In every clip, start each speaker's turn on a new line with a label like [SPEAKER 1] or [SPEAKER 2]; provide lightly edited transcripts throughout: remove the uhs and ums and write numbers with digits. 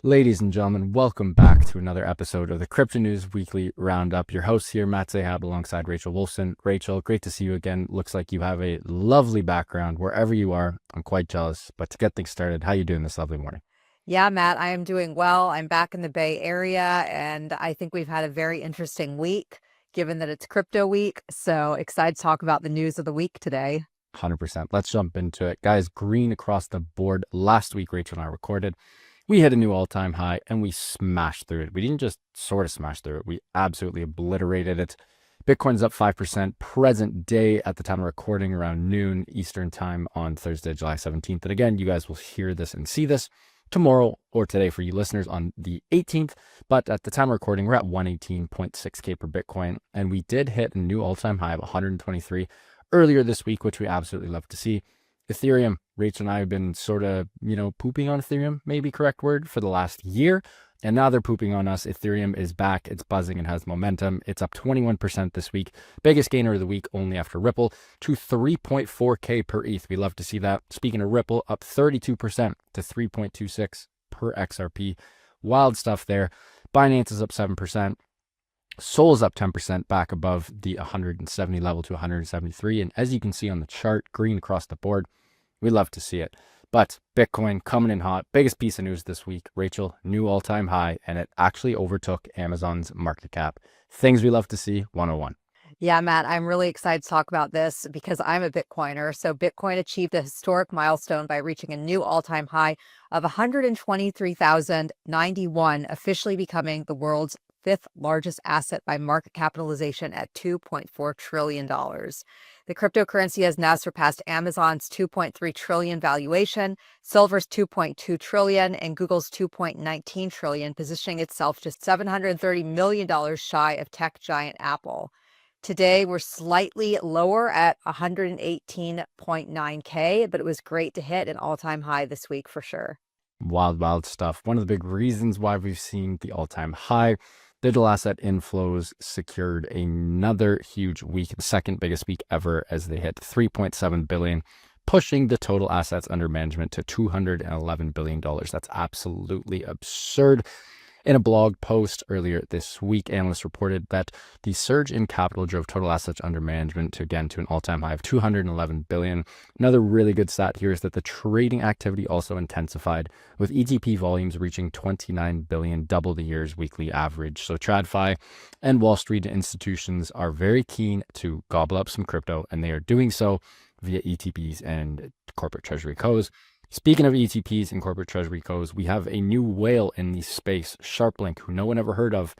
[SPEAKER 1] Ladies and gentlemen, welcome back to another episode of the Cryptonews Weekly Roundup. Your host here, Matt Zahab, alongside Rachel Wolfson. Rachel, great to see you again. Looks like you have a lovely background wherever you are. I'm quite jealous. But to get things started, how are you doing this lovely morning?
[SPEAKER 2] Yeah, Matt, I am doing well. I'm back in the Bay Area, and I think we've had a very interesting week, given that it's crypto week. So excited to talk about the news of the week today.
[SPEAKER 1] 100%. Let's jump into it. Guys, green across the board. Last week, Rachel and I recorded. We hit a new all-time high and we smashed through it. We didn't just sort of smash through it. We absolutely obliterated it. Bitcoin's up 5% present day at the time of recording around noon Eastern time on Thursday, July 17th. And again, you guys will hear this and see this tomorrow or today for you listeners on the 18th. But at the time of recording, we're at 118.6K per Bitcoin. And we did hit a new all-time high of 123 earlier this week, which we absolutely love to see. Ethereum, Rachel and I have been sort of, pooping on Ethereum, maybe correct word, for the last year. And now they're pooping on us. Ethereum is back. It's buzzing and has momentum. It's up 21% this week. Biggest gainer of the week, only after Ripple, to 3.4K per ETH. We love to see that. Speaking of Ripple, up 32% to 3.26 per XRP. Wild stuff there. Binance is up 7%. Sol's up 10% back above the 170 level to 173. And as you can see on the chart, green across the board, we love to see it. But Bitcoin coming in hot. Biggest piece of news this week, Rachel, new all-time high, and it actually overtook Amazon's market cap. Things we love to see, 101.
[SPEAKER 2] Yeah, Matt, I'm really excited to talk about this because I'm a Bitcoiner. So Bitcoin achieved a historic milestone by reaching a new all-time high of 123,091, officially becoming the world's fifth largest asset by market capitalization at $2.4 trillion. The cryptocurrency has now surpassed Amazon's $2.3 trillion valuation, Silver's $2.2 trillion, and Google's $2.19 trillion, positioning itself just $730 million shy of tech giant Apple. Today, we're slightly lower at 118.9K, but it was great to hit an all-time high this week for sure.
[SPEAKER 1] Wild stuff. One of the big reasons why we've seen the all-time high. Digital asset inflows secured another huge week, the second biggest week ever, as they hit 3.7 billion, pushing the total assets under management to $211 billion. That's absolutely absurd. In a blog post earlier this week, analysts reported that the surge in capital drove total assets under management to an all-time high of $211 billion. Another really good stat here is that the trading activity also intensified, with ETP volumes reaching $29 billion, double the year's weekly average. So TradFi and Wall Street institutions are very keen to gobble up some crypto, and they are doing so via ETPs and corporate treasury co's. Speaking of ETPs and corporate treasury co's, we have a new whale in the space, SharpLink, who no one ever heard of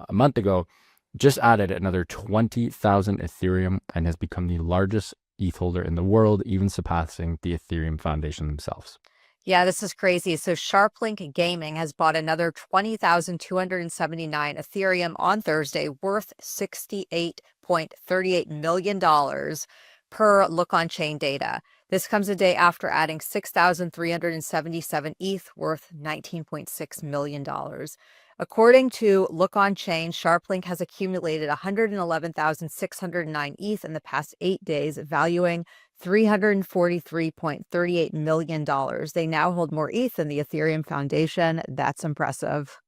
[SPEAKER 1] a month ago, just added another 20,000 Ethereum and has become the largest ETH holder in the world, even surpassing the Ethereum Foundation themselves.
[SPEAKER 2] Yeah, this is crazy. So SharpLink Gaming has bought another 20,279 Ethereum on Thursday, worth $68.38 million per look-on-chain data. This comes a day after adding 6,377 ETH worth $19.6 million. According to Look On Chain, SharpLink has accumulated 111,609 ETH in the past 8 days, valuing $343.38 million. They now hold more ETH than the Ethereum Foundation. That's impressive.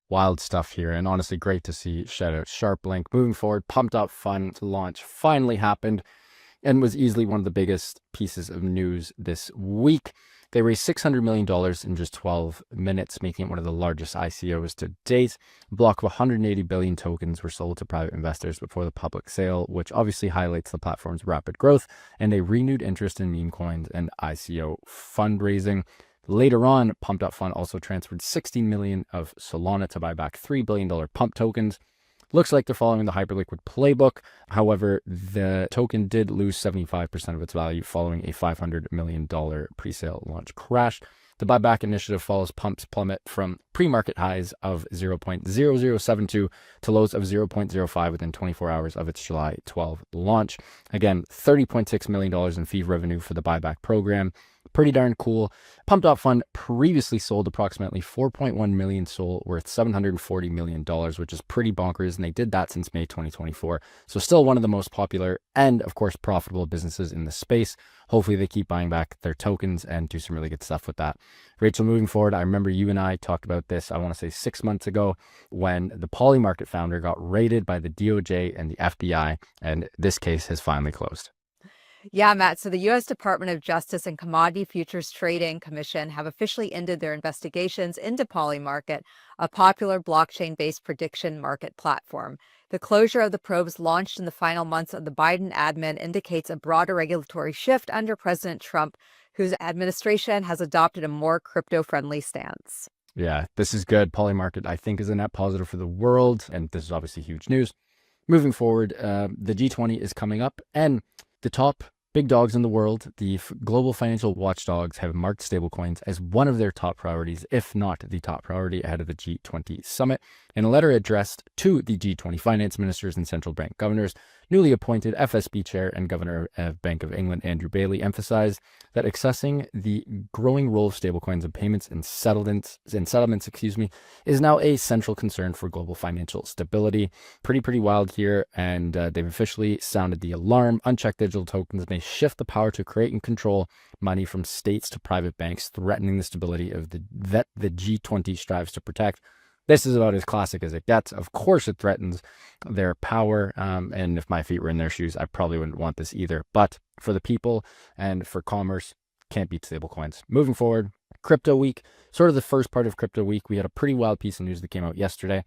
[SPEAKER 1] Wild stuff here, and honestly great to see. Shout out SharpLink. Moving forward, Pump.Fun launch finally happened and was easily one of the biggest pieces of news this week. They raised $600 million in just 12 minutes, making it one of the largest ICOs to date. A block of 180 billion tokens were sold to private investors before the public sale, which obviously highlights the platform's rapid growth and a renewed interest in meme coins and ICO fundraising. Later on, Pump.Fun also transferred $16 million of Solana to buy back $3 billion Pump tokens. Looks like they're following the Hyperliquid playbook. However, the token did lose 75% of its value following a $500 million pre-sale launch crash. The buyback initiative follows Pump's plummet from pre-market highs of 0.0072 to lows of 0.05 within 24 hours of its July 12 launch. Again, $30.6 million in fee revenue for the buyback program. Pretty darn cool. Pump.Fun previously sold approximately 4.1 million SOL worth $740 million, which is pretty bonkers. And they did that since May 2024. So still one of the most popular and, of course, profitable businesses in the space. Hopefully they keep buying back their tokens and do some really good stuff with that. Rachel, moving forward, I remember you and I talked about this, I want to say 6 months ago, when the Polymarket founder got raided by the DOJ and the FBI, and this case has finally closed.
[SPEAKER 2] Yeah, Matt. So the U.S. Department of Justice and Commodity Futures Trading Commission have officially ended their investigations into Polymarket, a popular blockchain-based prediction market platform. The closure of the probes launched in the final months of the Biden admin indicates a broader regulatory shift under President Trump, whose administration has adopted a more crypto-friendly stance.
[SPEAKER 1] Yeah, this is good. Polymarket, I think, is a net positive for the world, and this is obviously huge news. Moving forward, the G20 is coming up, and the top big dogs in the world, the global financial watchdogs, have marked stablecoins as one of their top priorities, if not the top priority, ahead of the G20 summit. In a letter addressed to the G20 finance ministers and central bank governors, newly appointed FSB chair and governor of Bank of England, Andrew Bailey, emphasized that accessing the growing role of stablecoins in payments and settlements, is now a central concern for global financial stability. Pretty wild here, and they've officially sounded the alarm. Unchecked digital tokens may shift the power to create and control money from states to private banks, threatening the stability of the G20 strives to protect. This is about as classic as it gets. Of course, it threatens their power. And if my feet were in their shoes, I probably wouldn't want this either. But for the people and for commerce, can't beat stablecoins. Moving forward, Crypto Week, sort of the first part of Crypto Week. We had a pretty wild piece of news that came out yesterday.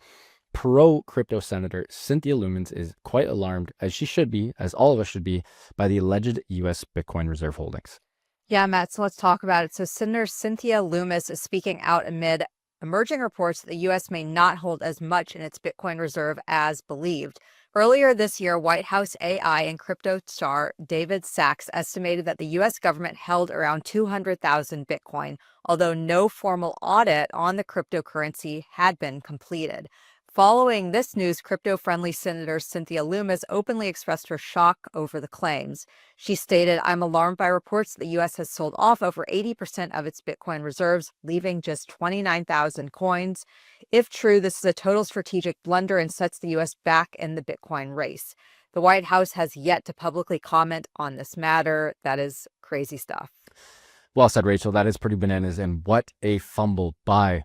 [SPEAKER 1] Pro-crypto senator Cynthia Lummis is quite alarmed, as she should be, as all of us should be, by the alleged U.S. Bitcoin reserve holdings.
[SPEAKER 2] Yeah, Matt, so let's talk about it. So Senator Cynthia Lummis is speaking out amid emerging reports that the U.S. may not hold as much in its Bitcoin reserve as believed. Earlier this year, White House AI and crypto star David Sachs estimated that the U.S. government held around 200,000 Bitcoin, although no formal audit on the cryptocurrency had been completed. Following this news, crypto-friendly Senator Cynthia Lummis openly expressed her shock over the claims. She stated, "I'm alarmed by reports that the U.S. has sold off over 80% of its Bitcoin reserves, leaving just 29,000 coins. If true, this is a total strategic blunder and sets the U.S. back in the Bitcoin race." The White House has yet to publicly comment on this matter. That is crazy stuff.
[SPEAKER 1] Well said, Rachel. That is pretty bananas, and what a fumble by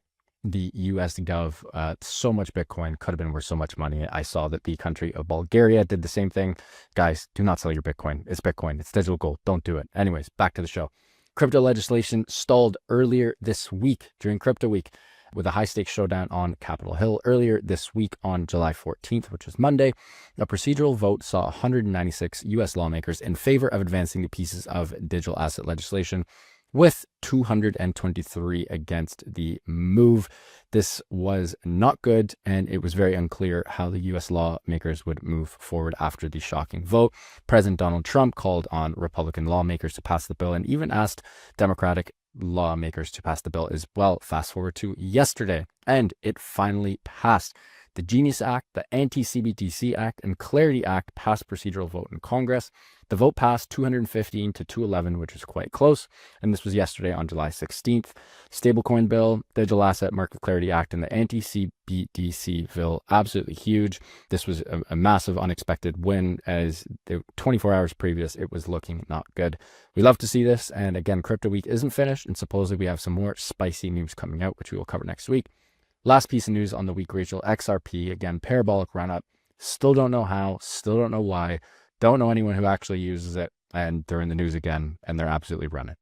[SPEAKER 1] the US gov. So much Bitcoin could have been worth so much money. I saw that the country of Bulgaria did the same thing. Guys, do not sell your Bitcoin. It's Bitcoin. It's digital gold. Don't do it. Anyways, back to the show. Crypto legislation stalled earlier this week during Crypto Week with a high-stakes showdown on Capitol Hill. Earlier this week on July 14th, which was Monday, a procedural vote saw 196 US lawmakers in favor of advancing the pieces of digital asset legislation, with 223 against the move. This was not good, and it was very unclear how the U.S. lawmakers would move forward after the shocking vote. President Donald Trump called on Republican lawmakers to pass the bill and even asked Democratic lawmakers to pass the bill as well. Fast forward to yesterday, and it finally passed. The Genius Act, the Anti-CBDC Act, and Clarity Act passed procedural vote in Congress. The vote passed 215 to 211, which was quite close. And this was yesterday on July 16th. Stablecoin bill, Digital Asset Market Clarity Act, and the Anti-CBDC bill, absolutely huge. This was a massive unexpected win, as 24 hours previous, it was looking not good. We love to see this. And again, Crypto Week isn't finished, and supposedly we have some more spicy news coming out, which we will cover next week. Last piece of news on the week, Rachel, XRP, again, parabolic run up. Still don't know how, still don't know why. Don't know anyone who actually uses it, and they're in the news again, and they're absolutely running.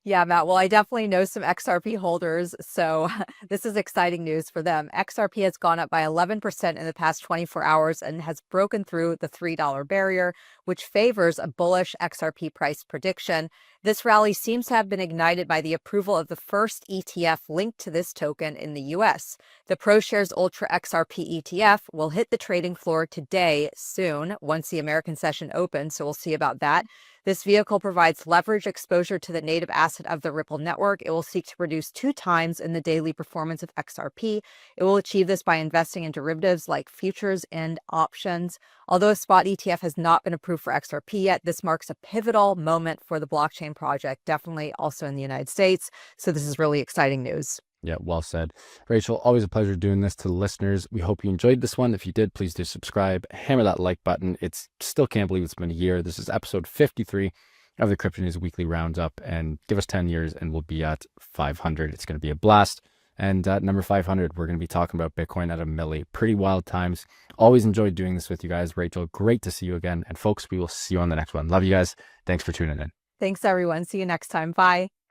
[SPEAKER 2] Yeah, Matt. Well, I definitely know some XRP holders, so this is exciting news for them. XRP has gone up by 11% in the past 24 hours and has broken through the $3 barrier, which favors a bullish XRP price prediction. This rally seems to have been ignited by the approval of the first ETF linked to this token in the US. The ProShares Ultra XRP ETF will hit the trading floor today soon, once the American session opens, so we'll see about that. This vehicle provides leverage exposure to the native asset of the Ripple network. It will seek to produce 2 times in the daily performance of XRP. It will achieve this by investing in derivatives like futures and options. Although a spot ETF has not been approved for XRP yet, this marks a pivotal moment for the blockchain blockchain project, definitely also in the United States. So this is really exciting news.
[SPEAKER 1] Yeah, well said. Rachel, always a pleasure doing this to the listeners. We hope you enjoyed this one. If you did, please do subscribe, hammer that like button. It's still can't believe it's been a year. This is episode 53 of the Cryptonews Weekly Roundup, and give us 10 years and we'll be at 500. It's going to be a blast. And at number 500, we're going to be talking about Bitcoin at a milli. Pretty wild times. Always enjoyed doing this with you guys. Rachel, great to see you again. And folks, we will see you on the next one. Love you guys. Thanks for tuning in.
[SPEAKER 2] Thanks, everyone. See you next time. Bye.